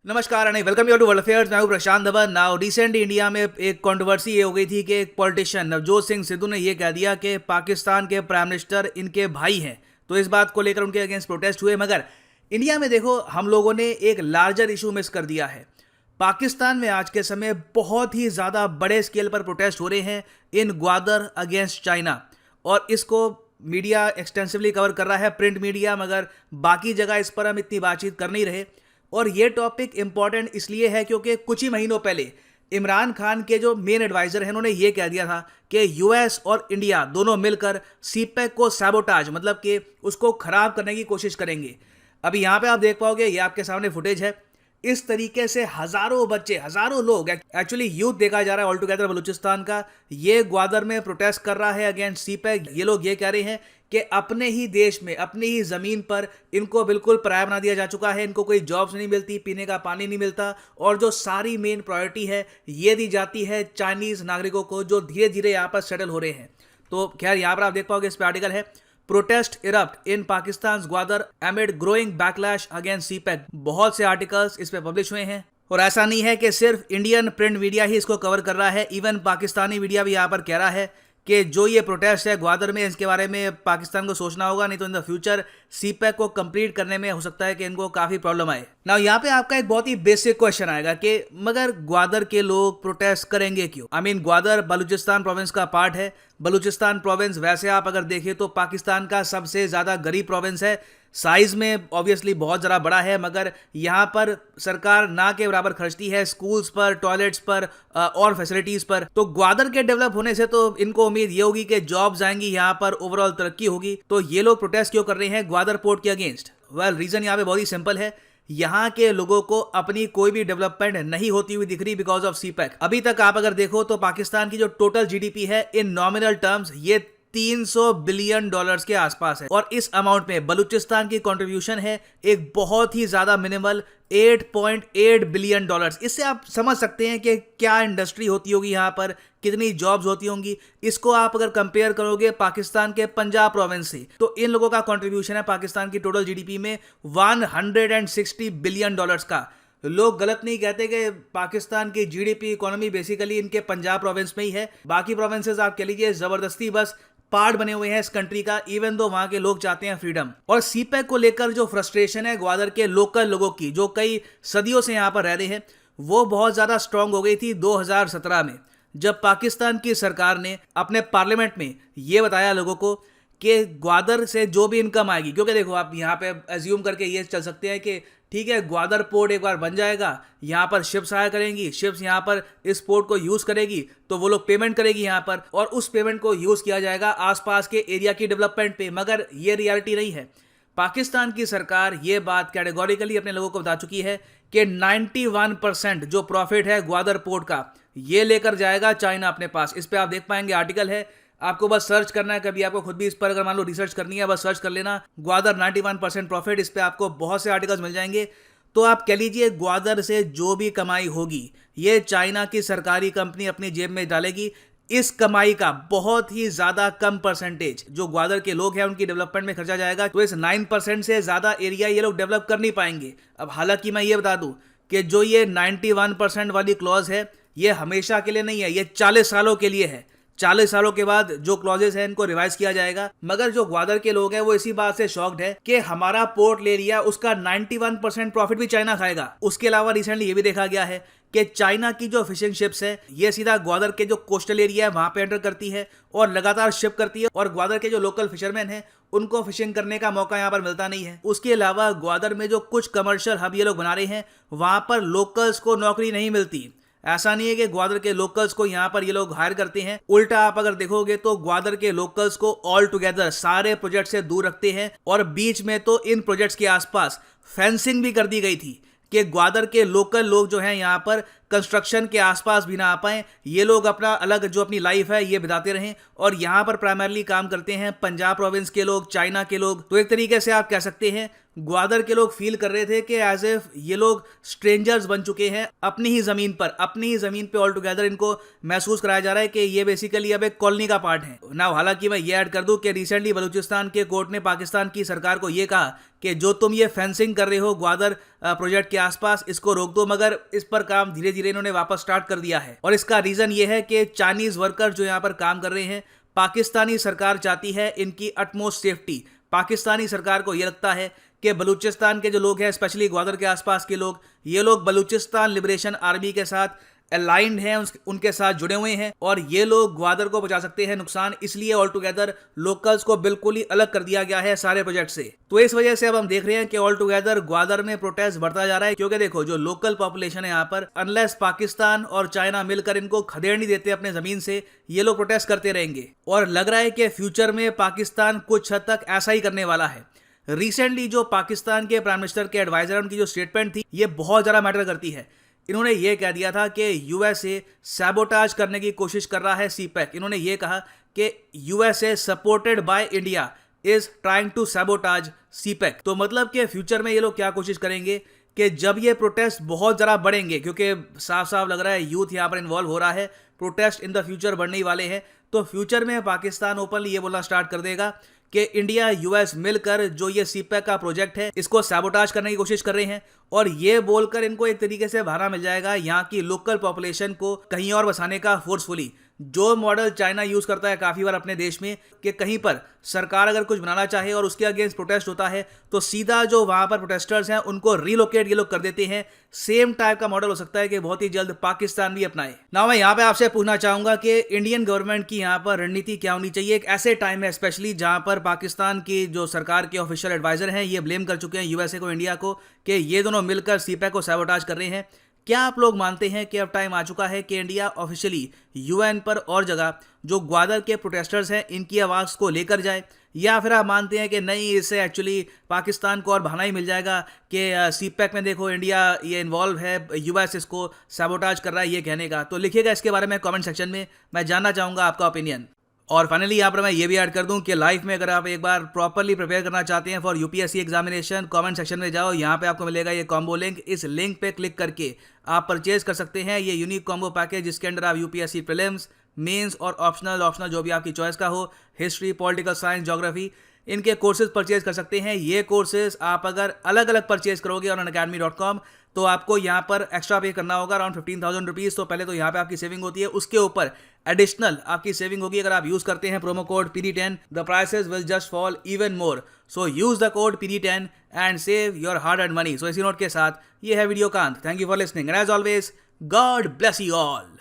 नमस्कार and welcome you to world affairs. मैं हूं Prashant Dhawan. Now recent India में एक कंट्रोवर्सी ये हो गई थी कि एक पॉलिटिशियन नवजोत सिंह सिद्धू ने ये कह दिया कि पाकिस्तान के प्राइम मिनिस्टर इनके भाई हैं। तो इस बात को लेकर उनके अगेंस्ट प्रोटेस्ट हुए। मगर इंडिया में देखो, हम लोगों ने एक लार्जर इशू मिस कर दिया है। पाकिस्तान में आज के समय बहुत ही ज़्यादा बड़े स्केल पर प्रोटेस्ट हो रहे हैं इन ग्वादर अगेंस्ट चाइना, और इसको मीडिया एक्सटेंसिवली कवर कर रहा है, प्रिंट मीडिया, मगर बाकी जगह इस पर हम इतनी बातचीत कर नहीं रहे। और ये टॉपिक इंपॉर्टेंट इसलिए है क्योंकि कुछ ही महीनों पहले इमरान खान के जो मेन एडवाइजर हैं, उन्होंने ये कह दिया था कि यूएस और इंडिया दोनों मिलकर सीपेक को सैबोटाज, मतलब कि उसको खराब करने की कोशिश करेंगे। अभी यहाँ पे आप देख पाओगे, ये आपके सामने फुटेज है। इस तरीके से हजारों बच्चे, हजारों लोग, एक्चुअली यूथ देखा जा रहा है ऑल टुगेदर बलूचिस्तान का, ये ग्वादर में प्रोटेस्ट कर रहा है अगेंस्ट सीपेक। ये लोग ये कह रहे हैं कि अपने ही देश में, अपनी ही ज़मीन पर इनको बिल्कुल पराया बना दिया जा चुका है। इनको कोई जॉब्स नहीं मिलती, पीने का पानी नहीं मिलता, और जो सारी मेन प्रायोरिटी है ये दी जाती है चाइनीज़ नागरिकों को, जो धीरे धीरे यहाँ पर सेटल हो रहे हैं। तो खैर, यहाँ पर आप देख पाओगे, इस पर आर्टिकल है, protest erupt in Pakistan Gwadar amid growing backlash against CPEC. बहुत से आर्टिकल्स इस पे पब्लिश हुए हैं। और ऐसा नहीं है कि सिर्फ इंडियन प्रिंट मीडिया ही इसको कवर कर रहा है, इवन पाकिस्तानी मीडिया भी यहाँ पर कह रहा है कि जो ये प्रोटेस्ट है ग्वादर में, इसके बारे में पाकिस्तान को सोचना होगा, नहीं तो इन द फ्यूचर सीपेक को कंप्लीट करने में हो सकता है कि इनको काफ़ी प्रॉब्लम आए। नाउ यहाँ पे आपका एक बहुत ही बेसिक क्वेश्चन आएगा कि मगर ग्वादर के लोग प्रोटेस्ट करेंगे क्यों? I mean, Gwadar Balochistan province का पार्ट है। बलूचिस्तान प्रोविंस वैसे आप अगर देखें तो पाकिस्तान का सबसे ज़्यादा गरीब प्रोविंस है। साइज में ऑब्वियसली बहुत ज़रा बड़ा है, मगर यहाँ पर सरकार ना के बराबर खर्चती है स्कूल्स पर, टॉयलेट्स पर और फैसिलिटीज़ पर। तो ग्वादर के डेवलप होने से तो इनको उम्मीद ये होगी कि जॉब्स आएंगी, यहाँ पर ओवरऑल तरक्की होगी। तो ये लोग प्रोटेस्ट क्यों कर रहे हैं ग्वादर पोर्ट के अगेंस्ट? वेल, रीज़न यहाँ पे बहुत ही सिंपल है। यहाँ के लोगों को अपनी कोई भी डेवलपमेंट नहीं होती हुई दिख रही बिकॉज ऑफ सीपेक। अभी तक आप अगर देखो तो पाकिस्तान की जो टोटल जीडीपी है इन नॉमिनल टर्म्स, ये 300 बिलियन डॉलर्स के आसपास है, और इस अमाउंट में बलूचिस्तान की कंट्रीब्यूशन है एक बहुत ही ज्यादा मिनिमल 8.8 बिलियन डॉलर्स। इससे आप समझ सकते हैं कि क्या इंडस्ट्री होती होगी यहाँ पर, कितनी जॉब्स होती होंगी। इसको आप अगर कंपेयर करोगे पाकिस्तान के पंजाब प्रोविंस से, तो इन लोगों का कंट्रीब्यूशन है पाकिस्तान की टोटल जीडीपी में 160 बिलियन डॉलर्स का। लोग गलत नहीं कहते कि पाकिस्तान की जीडीपी इकोनॉमी बेसिकली इनके पंजाब प्रोविंस में ही है। बाकी प्रोविंसेस आप कह लीजिए जबरदस्ती बस पार्ट बने हुए हैं इस कंट्री का, इवन दो वहां के लोग चाहते हैं फ्रीडम। और सीपेक को लेकर जो फ्रस्ट्रेशन है ग्वादर के लोकल लोगों की, जो कई सदियों से यहाँ पर रह रहे हैं, वो बहुत ज्यादा स्ट्रांग हो गई थी 2017 में, जब पाकिस्तान की सरकार ने अपने पार्लियामेंट में ये बताया लोगों को कि ग्वादर से जो भी इनकम आएगी, क्योंकि देखो आप यहाँ पे एज्यूम करके ये चल सकते हैं कि ठीक है, ग्वादर पोर्ट एक बार बन जाएगा, यहाँ पर शिप्स आया करेंगी, शिप्स यहाँ पर इस पोर्ट को यूज़ करेगी, तो वो लोग पेमेंट करेगी यहाँ पर, और उस पेमेंट को यूज़ किया जाएगा आसपास के एरिया की डेवलपमेंट पे। मगर ये रियलिटी नहीं है। पाकिस्तान की सरकार ये बात कैटेगोरिकली अपने लोगों को बता चुकी है कि 91% जो प्रॉफिट है ग्वादर पोर्ट का, ये लेकर जाएगा चाइना अपने पास। इस पर आप देख पाएंगे, आर्टिकल है, आपको बस सर्च करना है, कभी आपको खुद भी इस पर अगर मान लो रिसर्च करनी है, बस सर्च कर लेना ग्वादर 91% प्रॉफिट। इस पर आपको बहुत से आर्टिकल्स मिल जाएंगे। तो आप कह लीजिए ग्वादर से जो भी कमाई होगी ये चाइना की सरकारी कंपनी अपनी जेब में डालेगी। इस कमाई का बहुत ही ज्यादा कम परसेंटेज जो ग्वादर के लोग हैं उनकी डेवलपमेंट में खर्चा जाएगा। तो इस 9% से ज्यादा एरिया ये लोग डेवलप कर नहीं पाएंगे। अब हालांकि मैं ये बता दूं कि जो ये 91% वाली क्लॉज है, ये हमेशा के लिए नहीं है, ये 40 सालों के लिए है। 40 सालों के बाद जो क्लॉजेस हैं इनको रिवाइज किया जाएगा। मगर जो ग्वादर के लोग हैं वो इसी बात से शॉक्ड है कि हमारा पोर्ट ले लिया, उसका 91% प्रॉफिट भी चाइना खाएगा। उसके अलावा रिसेंटली ये भी देखा गया है कि चाइना की जो फिशिंग शिप्स है ये सीधा ग्वादर के जो कोस्टल एरिया है वहां पे एंटर करती है और लगातार शिप करती है, और ग्वादर के जो लोकल फिशरमैन हैं उनको फिशिंग करने का मौका यहाँ पर मिलता नहीं है। उसके अलावा ग्वादर में जो कुछ कमर्शियल हब ये लोग बना रहे हैं वहां पर लोकल्स को नौकरी नहीं मिलती। ऐसा नहीं है कि ग्वादर के लोकल्स को यहाँ पर ये लोग हायर करते हैं, उल्टा आप अगर देखोगे तो ग्वादर के लोकल्स को ऑल टुगेदर सारे प्रोजेक्ट से दूर रखते हैं। और बीच में तो इन प्रोजेक्ट्स के आसपास फेंसिंग भी कर दी गई थी कि ग्वादर के लोकल लोग जो हैं यहाँ पर कंस्ट्रक्शन के आसपास भी ना आ पाएं, ये लोग अपना अलग जो अपनी लाइफ है ये बिताते रहें। और यहाँ पर प्राइमरली काम करते हैं पंजाब प्रोविंस के लोग, चाइना के लोग। तो एक तरीके से आप कह सकते हैं ग्वादर के लोग फील कर रहे थे कि एज इफ ये लोग स्ट्रेंजर्स बन चुके हैं अपनी ही जमीन पे ऑल टुगेदर इनको महसूस कराया जा रहा है कि ये बेसिकली अब एक कॉलोनी का पार्ट है ना। हालांकि मैं ये ऐड कर दूं कि रिसेंटली बलूचिस्तान के कोर्ट ने पाकिस्तान की सरकार को ये कहा कि जो तुम ये फेंसिंग कर रहे हो ग्वादर प्रोजेक्ट के आसपास, इसको रोक दो, मगर इस पर काम धीरे धीरे इन्होंने वापस स्टार्ट कर दिया है। और इसका रीजन ये है कि चाइनीज वर्कर जो यहाँ पर काम कर रहे हैं, पाकिस्तानी सरकार चाहती है इनकी अटमोस्ट सेफ्टी। पाकिस्तानी सरकार को यह लगता है कि बलूचिस्तान के जो लोग हैं, स्पेशली ग्वादर के आसपास के लोग, ये लोग बलूचिस्तान लिबरेशन आर्मी के साथ अलाइंड हैं, उनके साथ जुड़े हुए हैं और ये लोग ग्वादर को बचा सकते हैं नुकसान। इसलिए ऑल टुगेदर लोकल्स को बिल्कुल ही अलग कर दिया गया है सारे प्रोजेक्ट से। तो इस वजह से अब हम देख रहे हैं कि ऑल टुगेदर ग्वादर में प्रोटेस्ट बढ़ता जा रहा है, क्योंकि देखो जो लोकल पॉपुलेशन है यहाँ पर, अनलेस पाकिस्तान और चाइना मिलकर इनको खदेड़ नहीं देते अपने जमीन से, ये लोग प्रोटेस्ट करते रहेंगे। और लग रहा है कि फ्यूचर में पाकिस्तान कुछ हद तक ऐसा ही करने वाला है। रिसेंटली जो पाकिस्तान के प्राइम मिनिस्टर के एडवाइजर उनकी जो स्टेटमेंट थी, ये बहुत ज्यादा मैटर करती है। इन्होंने ये कह दिया था कि यूएसए सैबोटाज करने की कोशिश कर रहा है सीपैक। इन्होंने ये कहा कि USA supported by India is trying to sabotage CPEC. तो मतलब कि फ्यूचर में ये लोग क्या कोशिश करेंगे कि जब ये प्रोटेस्ट बहुत ज़्यादा बढ़ेंगे, क्योंकि साफ साफ लग रहा है यूथ यहाँ पर इन्वॉल्व हो रहा है, प्रोटेस्ट इन द फ्यूचर बढ़ने ही वाले हैं, तो फ्यूचर में पाकिस्तान ओपनली ये बोलना स्टार्ट कर देगा कि इंडिया यूएस मिलकर जो ये सीपैक का प्रोजेक्ट है इसको सैबोटाज करने की कोशिश कर रहे हैं। और ये बोलकर इनको एक तरीके से बहाना मिल जाएगा यहाँ की लोकल पॉपुलेशन को कहीं और बसाने का फोर्सफुली। जो मॉडल चाइना यूज करता है काफी बार अपने देश में कि कहीं पर सरकार अगर कुछ बनाना चाहे और उसके अगेंस्ट प्रोटेस्ट होता है तो सीधा जो वहां पर प्रोटेस्टर्स हैं उनको रिलोकेट ये लोग कर देते हैं। सेम टाइप का मॉडल हो सकता है कि बहुत ही जल्द पाकिस्तान भी अपनाए। ना मैं यहाँ पे आपसे पूछना चाहूंगा कि इंडियन गवर्नमेंट की यहाँ पर रणनीति क्या होनी चाहिए एक ऐसे टाइम में, स्पेशली जहां पर पाकिस्तान की जो सरकार के ऑफिशियल एडवाइजर हैं ये ब्लेम कर चुके हैं यूएसए को, इंडिया को, कि ये दोनों मिलकर सीपैक को सैबोटाज कर रहे हैं। क्या आप लोग मानते हैं कि अब टाइम आ चुका है कि इंडिया ऑफिशियली यूएन पर और जगह जो ग्वादर के प्रोटेस्टर्स हैं इनकी आवाज़ को लेकर जाए, या फिर आप मानते हैं कि नहीं, इससे एक्चुअली पाकिस्तान को और बहाना ही मिल जाएगा कि सीपैक में देखो इंडिया ये इन्वॉल्व है, यूएस इसको सैबोटाज कर रहा है ये कहने का? तो लिखिएगा इसके बारे में कमेंट सेक्शन में, मैं जानना चाहूँगा आपका ओपिनियन। और फाइनली यहाँ पर मैं ये भी ऐड कर दूं कि लाइफ में अगर आप एक बार प्रॉपरली प्रिपेयर करना चाहते हैं for UPSC examination, comment section में जाओ, यहाँ पे आपको मिलेगा ये कॉम्बो लिंक। इस लिंक पे क्लिक करके आप परचेज कर सकते हैं ये यूनिक कॉम्बो पैकेज, जिसके अंदर आप यूपीएससी प्रीलिम्स, मेंस और ऑप्शनल जो भी आपकी चॉइस का हो, हिस्ट्री, पॉलिटिकल साइंस, ज्योग्राफी, इनके कोर्सेज परचेज कर सकते हैं। ये कोर्सेज आप अगर अलग अलग परचेज करोगे ऑन unacademy.com तो आपको यहाँ पर एक्स्ट्रा पे करना होगा अराउंड 15,000 रुपीज़। तो पहले तो यहाँ पे आपकी सेविंग होती है, उसके ऊपर एडिशनल आपकी सेविंग होगी अगर आप यूज करते हैं promo code PD10। The prices will just fall even more, so use the code PD10 and save your hard earned money. So इसी नोट के साथ ये है वीडियो का अंत। Thank you for listening and as always God bless you all.